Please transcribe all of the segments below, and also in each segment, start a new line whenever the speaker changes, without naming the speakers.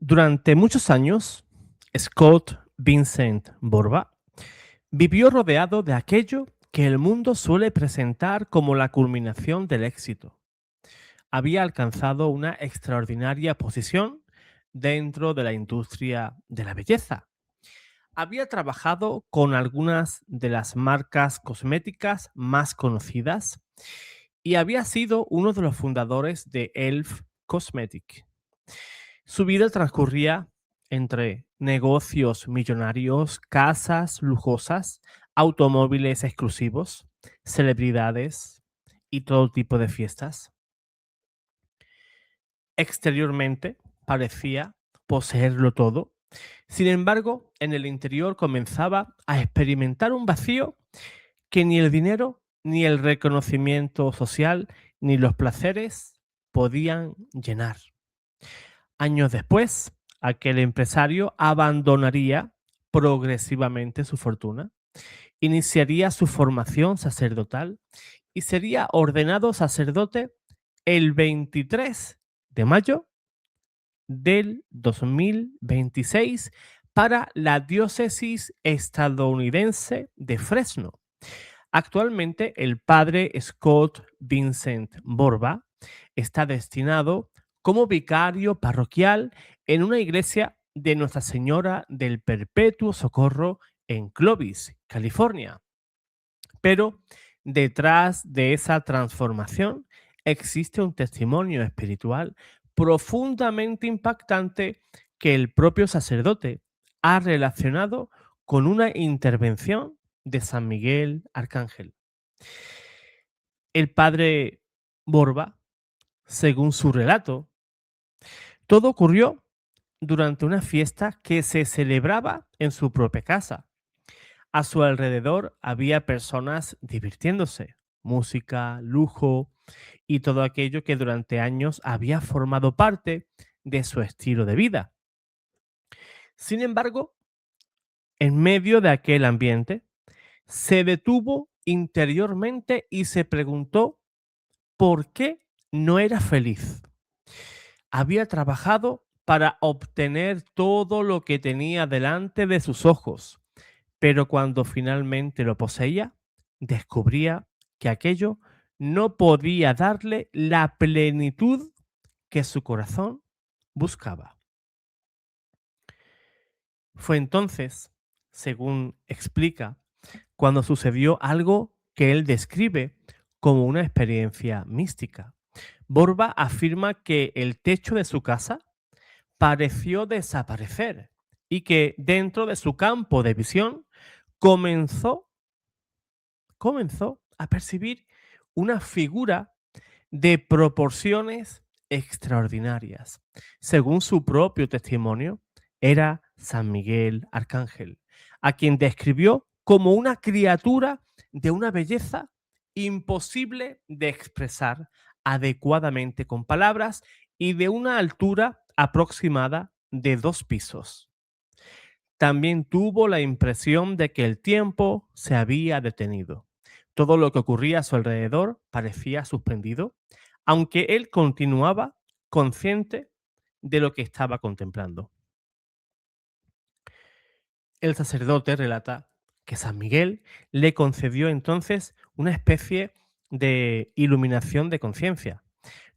Durante muchos años, Scott Vincent Borba vivió rodeado de aquello que el mundo suele presentar como la culminación del éxito. Había alcanzado una extraordinaria posición dentro de la industria de la belleza. Había trabajado con algunas de las marcas cosméticas más conocidas y había sido uno de los fundadores de Elf Cosmetic. Su vida transcurría entre negocios millonarios, casas lujosas, automóviles exclusivos, celebridades y todo tipo de fiestas. Exteriormente parecía poseerlo todo. Sin embargo, en el interior comenzaba a experimentar un vacío que ni el dinero, ni el reconocimiento social, ni los placeres podían llenar. Años después, aquel empresario abandonaría progresivamente su fortuna, iniciaría su formación sacerdotal y sería ordenado sacerdote el 23 de mayo del 2026 para la diócesis estadounidense de Fresno. Actualmente, el padre Scott Vincent Borba está destinado como vicario parroquial en una iglesia de Nuestra Señora del Perpetuo Socorro en Clovis, California. Pero detrás de esa transformación existe un testimonio espiritual profundamente impactante que el propio sacerdote ha relacionado con una intervención de San Miguel Arcángel. El padre Borba, según su relato, todo ocurrió durante una fiesta que se celebraba en su propia casa. A su alrededor había personas divirtiéndose, música, lujo y todo aquello que durante años había formado parte de su estilo de vida. Sin embargo, en medio de aquel ambiente, se detuvo interiormente y se preguntó por qué no era feliz. Había trabajado para obtener todo lo que tenía delante de sus ojos, pero cuando finalmente lo poseía, descubría que aquello no podía darle la plenitud que su corazón buscaba. Fue entonces, según explica, cuando sucedió algo que él describe como una experiencia mística. Borba afirma que el techo de su casa pareció desaparecer y que dentro de su campo de visión comenzó, comenzó a percibir una figura de proporciones extraordinarias. Según su propio testimonio, era San Miguel Arcángel, a quien describió como una criatura de una belleza imposible de expresar adecuadamente con palabras y de una altura aproximada de 2 pisos. También tuvo la impresión de que el tiempo se había detenido. Todo lo que ocurría a su alrededor parecía suspendido, aunque él continuaba consciente de lo que estaba contemplando. El sacerdote relata que San Miguel le concedió entonces una especie de iluminación de conciencia.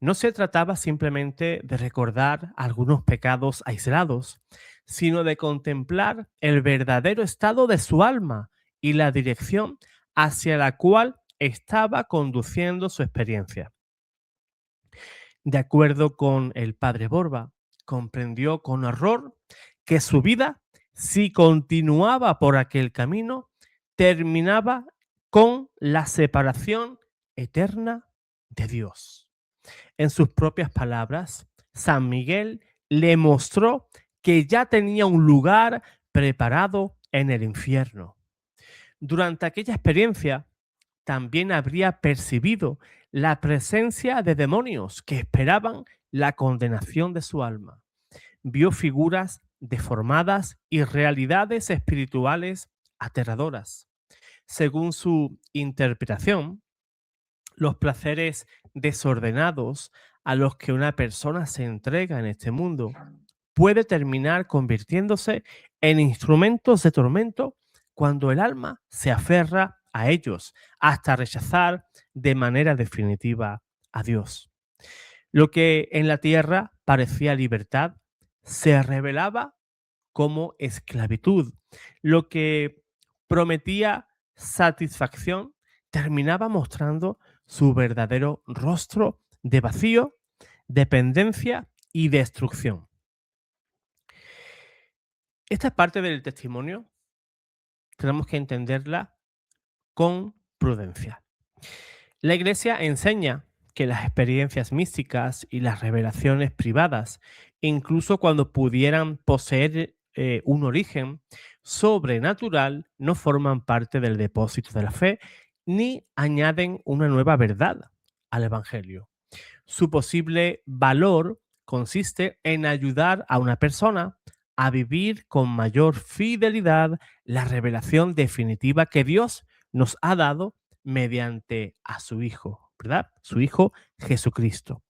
No se trataba simplemente de recordar algunos pecados aislados, sino de contemplar el verdadero estado de su alma y la dirección hacia la cual estaba conduciendo su experiencia. De acuerdo con el padre Borba, comprendió con horror que su vida, si continuaba por aquel camino, terminaba con la separación eterna de Dios. En sus propias palabras, San Miguel le mostró que ya tenía un lugar preparado en el infierno. Durante aquella experiencia, también habría percibido la presencia de demonios que esperaban la condenación de su alma. Vio figuras deformadas y realidades espirituales aterradoras. Según su interpretación, los placeres desordenados a los que una persona se entrega en este mundo puede terminar convirtiéndose en instrumentos de tormento cuando el alma se aferra a ellos hasta rechazar de manera definitiva a Dios. Lo que en la tierra parecía libertad se revelaba como esclavitud. Lo que prometía satisfacción terminaba mostrando su verdadero rostro de vacío, dependencia y destrucción. Esta parte del testimonio tenemos que entenderla con prudencia. La Iglesia enseña que las experiencias místicas y las revelaciones privadas, incluso cuando pudieran poseer un origen sobrenatural, no forman parte del depósito de la fe ni añaden una nueva verdad al Evangelio. Su posible valor consiste en ayudar a una persona a vivir con mayor fidelidad la revelación definitiva que Dios nos ha dado mediante a su Hijo, ¿verdad? Su Hijo Jesucristo.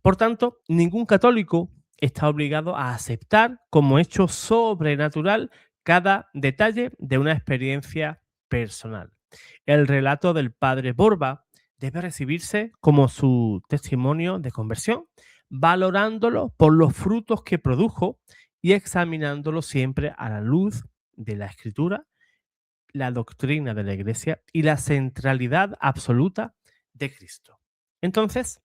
Por tanto, ningún católico está obligado a aceptar como hecho sobrenatural cada detalle de una experiencia personal. El relato del padre Borba debe recibirse como su testimonio de conversión, valorándolo por los frutos que produjo y examinándolo siempre a la luz de la Escritura, la doctrina de la Iglesia y la centralidad absoluta de Cristo. Entonces,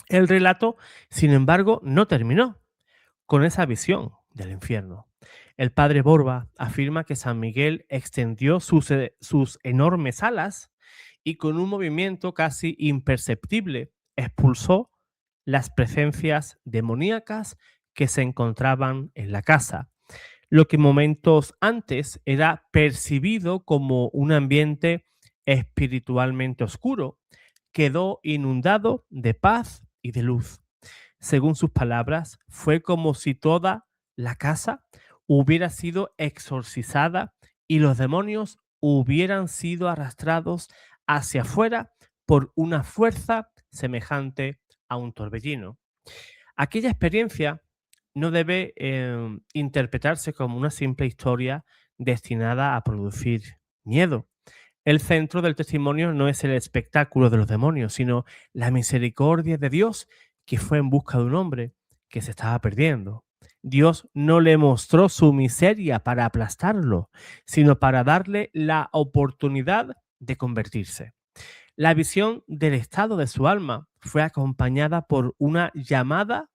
el relato, sin embargo, no terminó con esa visión del infierno. El padre Borba afirma que San Miguel extendió sus enormes alas y con un movimiento casi imperceptible expulsó las presencias demoníacas que se encontraban en la casa, lo que momentos antes era percibido como un ambiente espiritualmente oscuro, quedó inundado de paz y de luz. Según sus palabras, fue como si toda la casa hubiera sido exorcizada y los demonios hubieran sido arrastrados hacia afuera por una fuerza semejante a un torbellino. Aquella experiencia no debe interpretarse como una simple historia destinada a producir miedo. El centro del testimonio no es el espectáculo de los demonios, sino la misericordia de Dios que fue en busca de un hombre que se estaba perdiendo. Dios no le mostró su miseria para aplastarlo, sino para darle la oportunidad de convertirse. La visión del estado de su alma fue acompañada por una llamada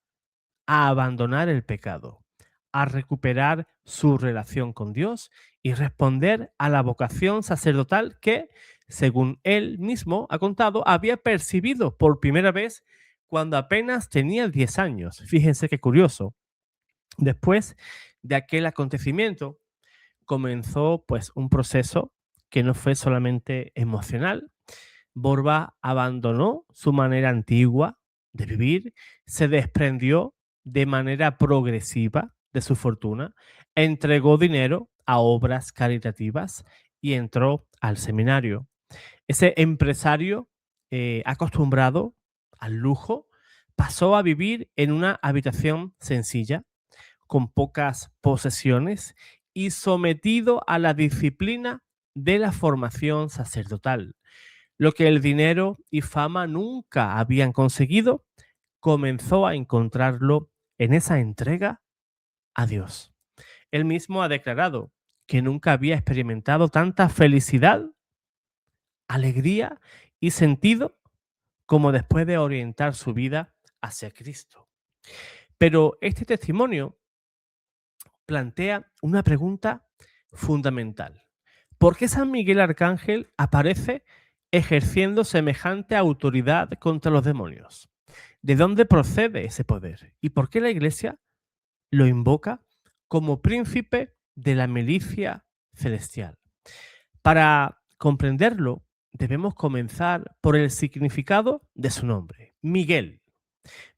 a abandonar el pecado, a recuperar su relación con Dios y responder a la vocación sacerdotal que, según él mismo ha contado, había percibido por primera vez cuando apenas tenía 10 años. Fíjense qué curioso. Después de aquel acontecimiento comenzó pues un proceso que no fue solamente emocional. Borba abandonó su manera antigua de vivir, se desprendió de manera progresiva de su fortuna, entregó dinero a obras caritativas y entró al seminario. Ese empresario acostumbrado al lujo pasó a vivir en una habitación sencilla, con pocas posesiones y sometido a la disciplina de la formación sacerdotal. Lo que el dinero y fama nunca habían conseguido, comenzó a encontrarlo en esa entrega a Dios. Él mismo ha declarado que nunca había experimentado tanta felicidad, alegría y sentido como después de orientar su vida hacia Cristo. Pero este testimonio plantea una pregunta fundamental. ¿Por qué San Miguel Arcángel aparece ejerciendo semejante autoridad contra los demonios? ¿De dónde procede ese poder? ¿Y por qué la Iglesia lo invoca como príncipe de la milicia celestial? Para comprenderlo, debemos comenzar por el significado de su nombre, Miguel.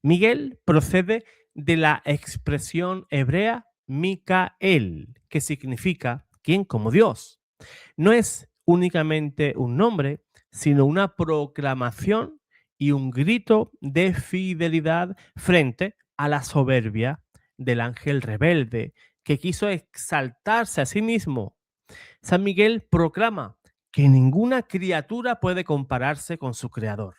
Miguel procede de la expresión hebrea Micael, que significa quien como Dios. No es únicamente un nombre, sino una proclamación y un grito de fidelidad frente a la soberbia del ángel rebelde que quiso exaltarse a sí mismo. San Miguel proclama que ninguna criatura puede compararse con su creador.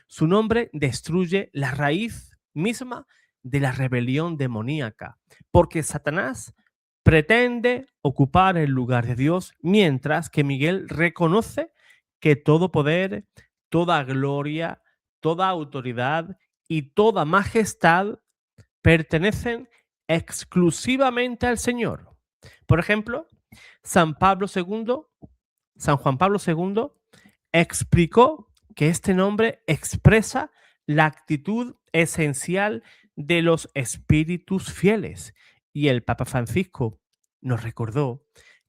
Su nombre destruye la raíz misma de la rebelión demoníaca, porque Satanás pretende ocupar el lugar de Dios, mientras que Miguel reconoce que todo poder, toda gloria, toda autoridad y toda majestad pertenecen exclusivamente al Señor. Por ejemplo, San Pablo II, San Juan Pablo II explicó que este nombre expresa la actitud esencial de los espíritus fieles. Y el Papa Francisco nos recordó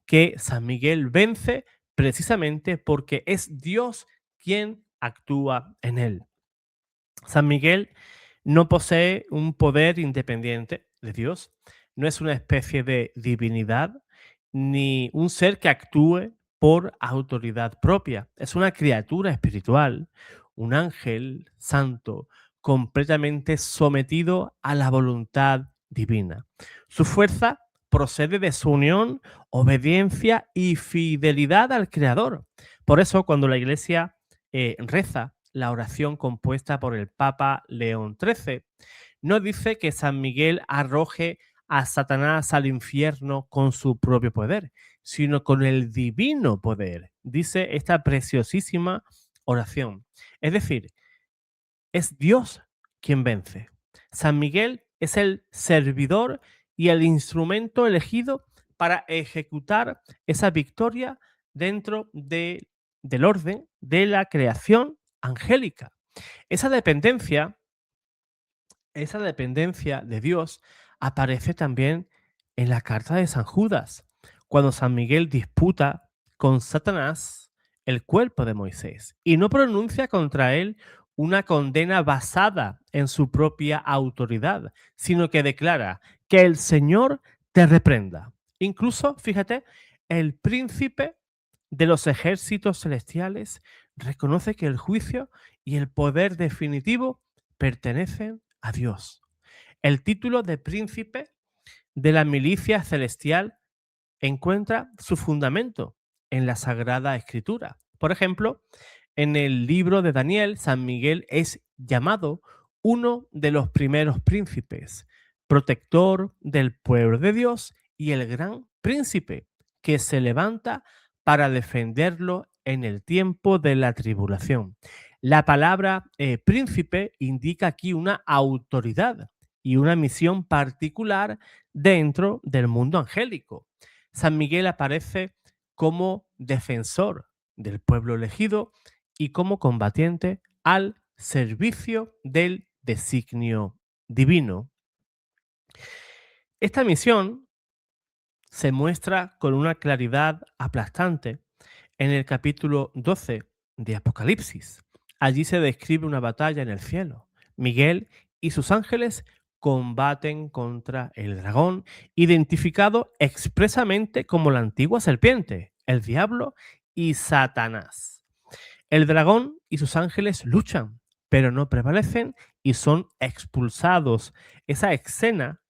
que San Miguel vence precisamente porque es Dios quien actúa en él. San Miguel no posee un poder independiente de Dios, no es una especie de divinidad ni un ser que actúe por autoridad propia. Es una criatura espiritual, un ángel santo, completamente sometido a la voluntad divina. Su fuerza procede de su unión, obediencia y fidelidad al Creador. Por eso, cuando la Iglesia reza la oración compuesta por el Papa León XIII, no dice que San Miguel arroje a Satanás al infierno con su propio poder, sino con el divino poder, dice esta preciosísima oración. Es decir, es Dios quien vence. San Miguel es el servidor y el instrumento elegido para ejecutar esa victoria dentro del orden de la creación angélica. Esa dependencia esa dependencia de Dios aparece también en la carta de San Judas, cuando San Miguel disputa con Satanás el cuerpo de Moisés y no pronuncia contra él una condena basada en su propia autoridad, sino que declara que el Señor te reprenda. Incluso, fíjate, el príncipe de los ejércitos celestiales reconoce que el juicio y el poder definitivo pertenecen a Dios. El título de príncipe de la milicia celestial encuentra su fundamento en la Sagrada Escritura. Por ejemplo, en el libro de Daniel, San Miguel es llamado uno de los primeros príncipes, protector del pueblo de Dios y el gran príncipe que se levanta para defenderlo en el tiempo de la tribulación. La palabra príncipe indica aquí una autoridad y una misión particular dentro del mundo angélico. San Miguel aparece como defensor del pueblo elegido y como combatiente al servicio del designio divino. Esta misión se muestra con una claridad aplastante en el capítulo 12 de Apocalipsis. Allí se describe una batalla en el cielo. Miguel y sus ángeles combaten contra el dragón, identificado expresamente como la antigua serpiente, el diablo y Satanás. El dragón y sus ángeles luchan, pero no prevalecen y son expulsados. Esa escena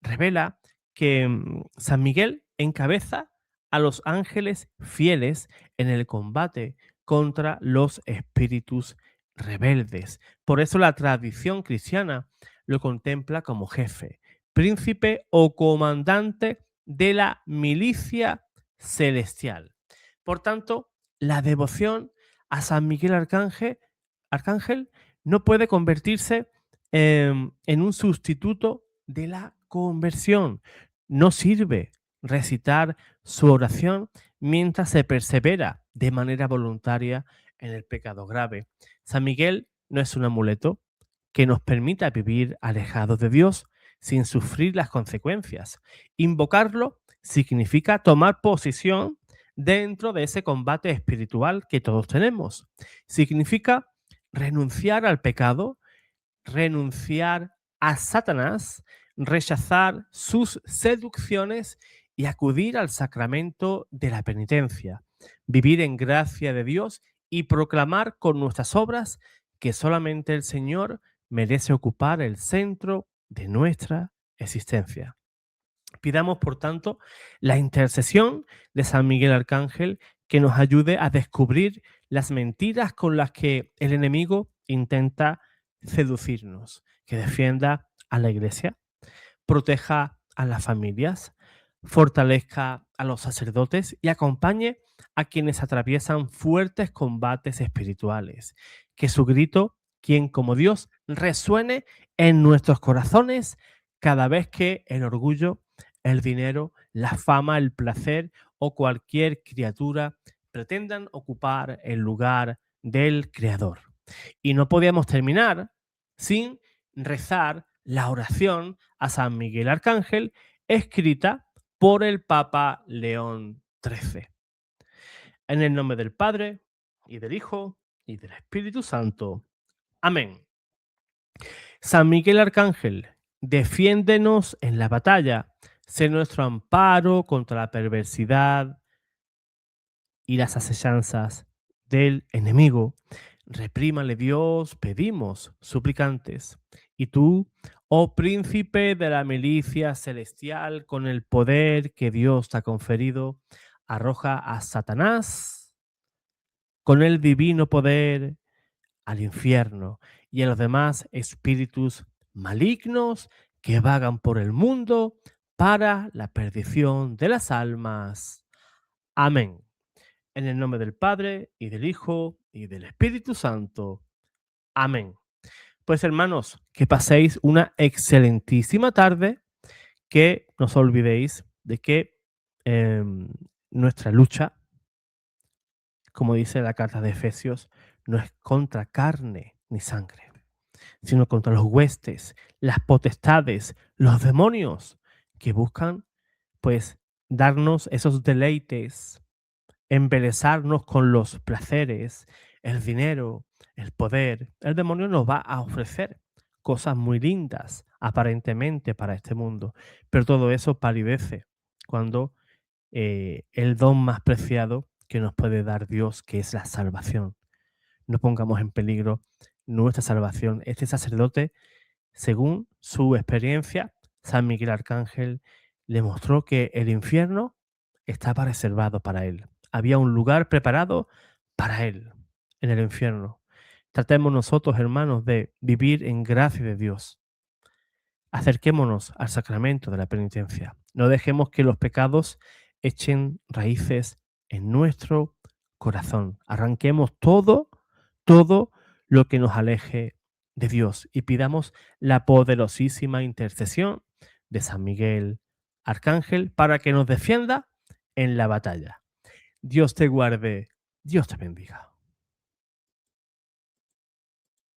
revela que San Miguel encabeza a los ángeles fieles en el combate contra los espíritus rebeldes. Por eso la tradición cristiana lo contempla como jefe, príncipe o comandante de la milicia celestial. Por tanto, la devoción a San Miguel Arcángel no puede convertirse en un sustituto de la conversión. No sirve recitar su oración mientras se persevera de manera voluntaria en el pecado grave. San Miguel no es un amuleto que nos permita vivir alejados de Dios sin sufrir las consecuencias. Invocarlo significa tomar posición dentro de ese combate espiritual que todos tenemos. Significa renunciar al pecado, renunciar a Satanás, rechazar sus seducciones y acudir al sacramento de la penitencia, vivir en gracia de Dios y proclamar con nuestras obras que solamente el Señor merece ocupar el centro de nuestra existencia. Pidamos, por tanto, la intercesión de San Miguel Arcángel que nos ayude a descubrir las mentiras con las que el enemigo intenta seducirnos, que defienda a la Iglesia, proteja a las familias, fortalezca a los sacerdotes y acompañe a quienes atraviesan fuertes combates espirituales. Que su grito, quien como Dios, resuene en nuestros corazones cada vez que el orgullo, el dinero, la fama, el placer o cualquier criatura pretendan ocupar el lugar del Creador. Y no podíamos terminar sin rezar la oración a San Miguel Arcángel, escrita por el Papa León XIII. En el nombre del Padre, y del Hijo, y del Espíritu Santo. Amén. San Miguel Arcángel, defiéndenos en la batalla, sé nuestro amparo contra la perversidad y las asechanzas del enemigo. Reprímale Dios, pedimos, suplicantes. Y tú, oh príncipe de la milicia celestial, con el poder que Dios te ha conferido, arroja a Satanás con el divino poder al infierno y a los demás espíritus malignos que vagan por el mundo para la perdición de las almas. Amén. En el nombre del Padre, y del Hijo, y del Espíritu Santo. Amén. Pues hermanos, que paséis una excelentísima tarde, que no os olvidéis de que nuestra lucha, como dice la carta de Efesios, no es contra carne ni sangre, sino contra los huestes, las potestades, los demonios que buscan, pues, darnos esos deleites, embelezarnos con los placeres, el dinero, el poder. El demonio nos va a ofrecer cosas muy lindas, aparentemente, para este mundo, pero todo eso palidece cuando el don más preciado que nos puede dar Dios, que es la salvación. No pongamos en peligro nuestra salvación. Este sacerdote, según su experiencia, San Miguel Arcángel le mostró que el infierno estaba reservado para él. Había un lugar preparado para él en el infierno. Tratemos nosotros, hermanos, de vivir en gracia de Dios. Acerquémonos al sacramento de la penitencia. No dejemos que los pecados echen raíces en nuestro corazón. Arranquemos todo lo que nos aleje de Dios y pidamos la poderosísima intercesión de San Miguel Arcángel para que nos defienda en la batalla. Dios te guarde, Dios te bendiga.